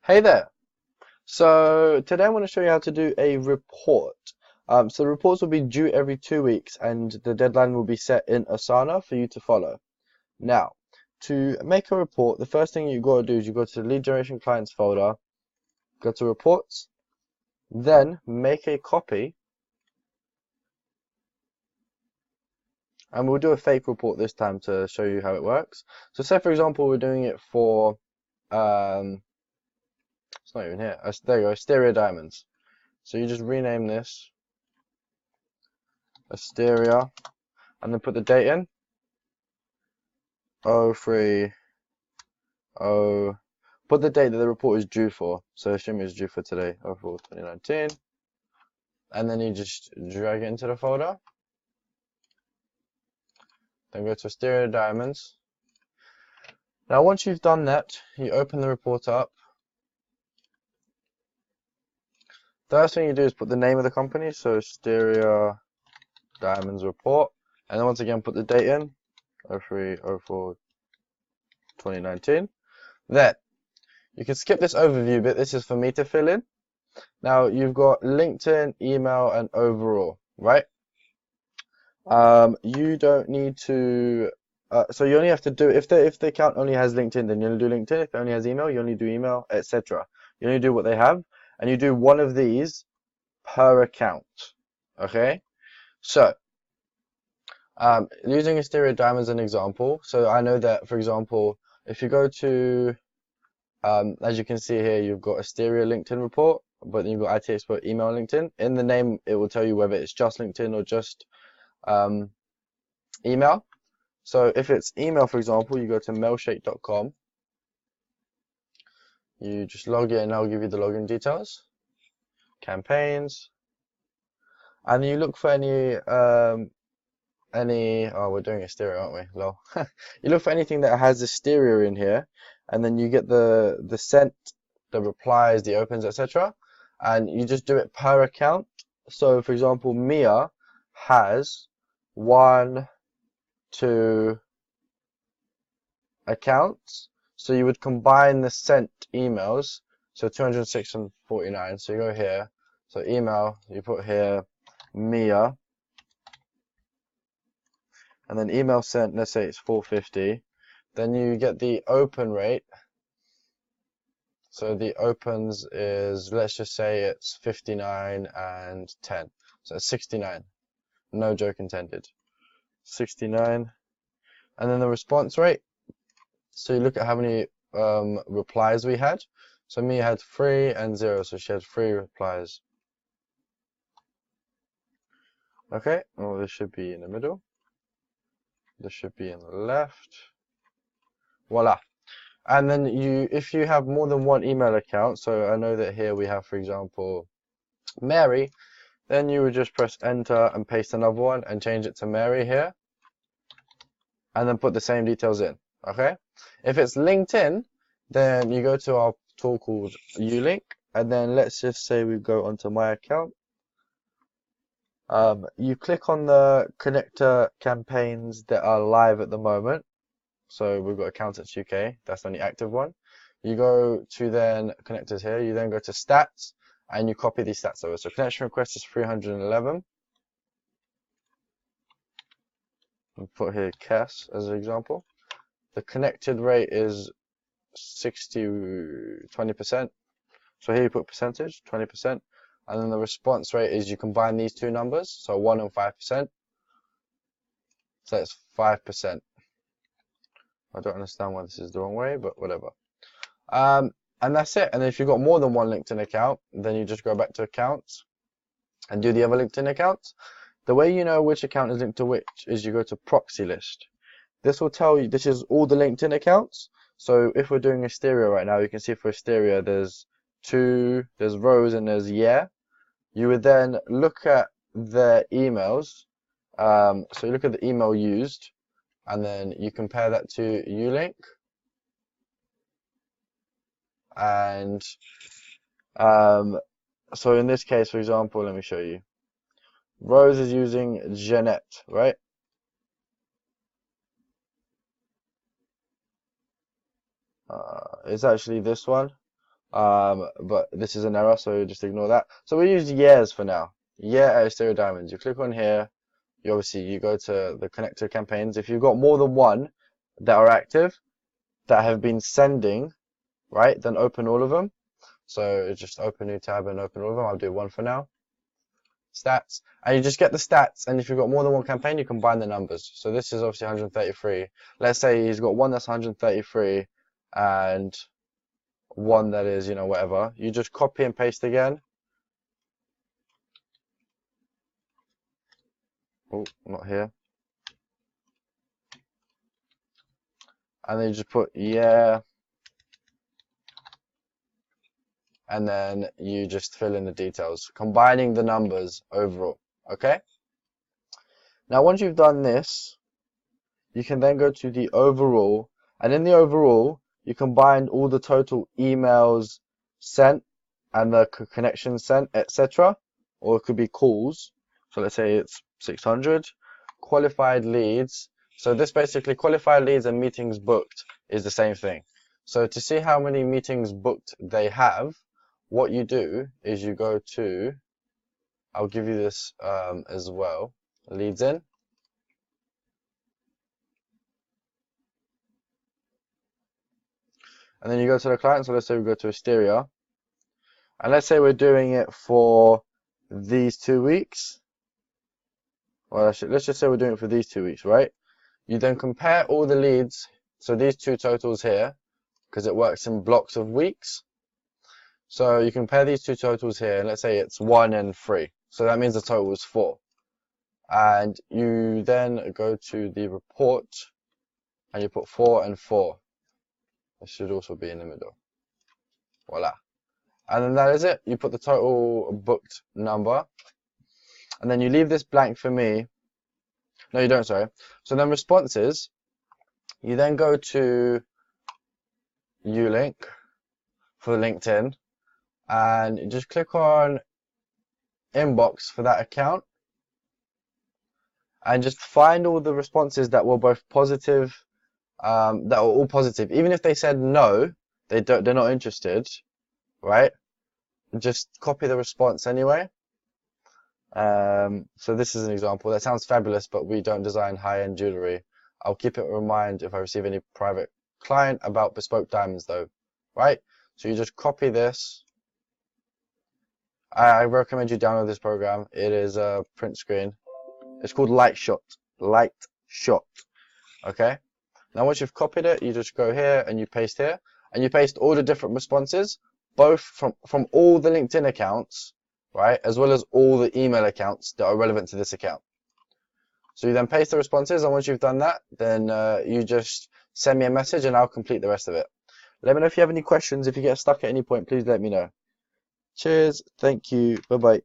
Hey there. So today I want to show you how to do a report. So the reports will be due every 2 weeks and the deadline will be set in Asana for you to follow. Now, to make a report, the first thing you got to do is you go to the lead generation clients folder, go to reports, then make a copy, and we'll do a fake report this time to show you how it works. So say for example we're doing it for it's not even here. There you go, Stereo Diamonds. So you just rename this Asteria, and then put the date in 03 put the date that the report is due for. So assume it's due for today, 04 2019, and then you just drag it into the folder, then go to Stereo Diamonds. Now once you've done that, you open the report up. The first thing you do is put the name of the company, so Stereo Diamonds report, and then once again put the date in 03 04 2019. Then you can skip this overview bit. This is for me to fill in. Now you've got LinkedIn, email, and overall, right? You don't need to. So you only have to do if the account only has LinkedIn, then you only do LinkedIn. If it only has email, you only do email, etc. You only do what they have, and you do one of these per account. Okay. So using Asteria Diamond as an example. So I know that, for example, if you go to as you can see here, you've got Asteria LinkedIn report, but then you've got IT Expert email LinkedIn. In the name, it will tell you whether it's just LinkedIn or just email. So if it's email, for example, you go to mailshake.com. You just log in, I'll give you the login details, campaigns, and you look for any, oh, we're doing Asteria, aren't we? Lol. You look for anything that has Asteria in here, and then you get the sent, the replies, the opens, etc. And you just do it per account. So for example, Mia has 1, 2 accounts. So you would combine the sent emails. So 206 and 49. So you go here. So email, you put here Mia. And then email sent, let's say it's 450. Then you get the open rate. So the opens is, let's just say it's 59 and 10. So it's 69. No joke intended. 69. And then the response rate. So you look at how many replies we had. So Mia had 3 and 0. So she had 3 replies. Okay. Oh, this should be in the middle. This should be in the left. Voila. And then if you have more than one email account, so I know that here we have, for example, Mary, then you would just press enter and paste another one and change it to Mary here, and then put the same details in, okay? If it's LinkedIn, then you go to our tool called Ulink, and then let's just say we go onto my account. You click on the connector campaigns that are live at the moment. So we've got Accountants UK, that's the only active one. You go to then connectors here, you then go to stats, and you copy these stats over. So connection request is 311. And put here Cass as an example. The connected rate is 20%. So here you put percentage, 20%. And then the response rate is you combine these two numbers, so 1 and 5%. So it's 5%. I don't understand why this is the wrong way, but whatever. And that's it. And if you've got more than one LinkedIn account, then you just go back to accounts and do the other LinkedIn accounts. The way you know which account is linked to which is you go to proxy list. This will tell you, this is all the LinkedIn accounts. So if we're doing Asteria right now, you can see for Asteria, there's Rose and there's Yeah. You would then look at their emails. So you look at the email used, and then you compare that to Ulink, and so in this case, for example, let me show you. Rose is using Jeanette, right? It's actually this one. but this is an error, so just ignore that. So we use years for now. Year at Stereo Diamonds. You click on here. You go to the connector campaigns. If you've got more than one that are active, that have been sending, right, then open all of them. So just open new tab and open all of them. I'll do one for now. Stats, and you just get the stats, and if you've got more than one campaign, you combine the numbers. So this is obviously 133. Let's say he's got one that's 133 and one that is, whatever. You just copy and paste again. Oh, not here. And then you just put yeah, and then you just fill in the details, combining the numbers overall. Okay? Now once you've done this, you can then go to the overall, and in the overall, you combine all the total emails sent and the connections sent, etc. Or it could be calls. So let's say it's 600. Qualified leads. So this basically, qualified leads and meetings booked is the same thing. So to see how many meetings booked they have, what you do is you go to, I'll give you this as well, leads in. And then you go to the client. So let's say we go to Asteria. And let's say we're doing it for these 2 weeks. Well, let's just say we're doing it for these 2 weeks, right? You then compare all the leads. So these two totals here, because it works in blocks of weeks. So you compare these two totals here, and let's say it's 1 and 3. So that means the total is 4. And you then go to the report, and you put 4 and 4. It should also be in the middle. Voila. And then that is it. You put the total booked number. And then you leave this blank for me. No, you don't, sorry. So then responses, you then go to Ulink for LinkedIn. And you just click on inbox for that account. And just find all the responses that were both positive, that were all positive. Even if they said no, they're not interested, right? Just copy the response anyway. So this is an example. That sounds fabulous, but we don't design high-end jewelry. I'll keep it in mind if I receive any private client about bespoke diamonds though, right? So you just copy this. I recommend you download this program. It is a print screen. It's called Lightshot. Lightshot. Okay? Now once you've copied it, you just go here and you paste here. And you paste all the different responses, both from all the LinkedIn accounts, right? As well as all the email accounts that are relevant to this account. So you then paste the responses, and once you've done that, then you just send me a message and I'll complete the rest of it. Let me know if you have any questions. If you get stuck at any point, please let me know. Cheers. Thank you. Bye-bye.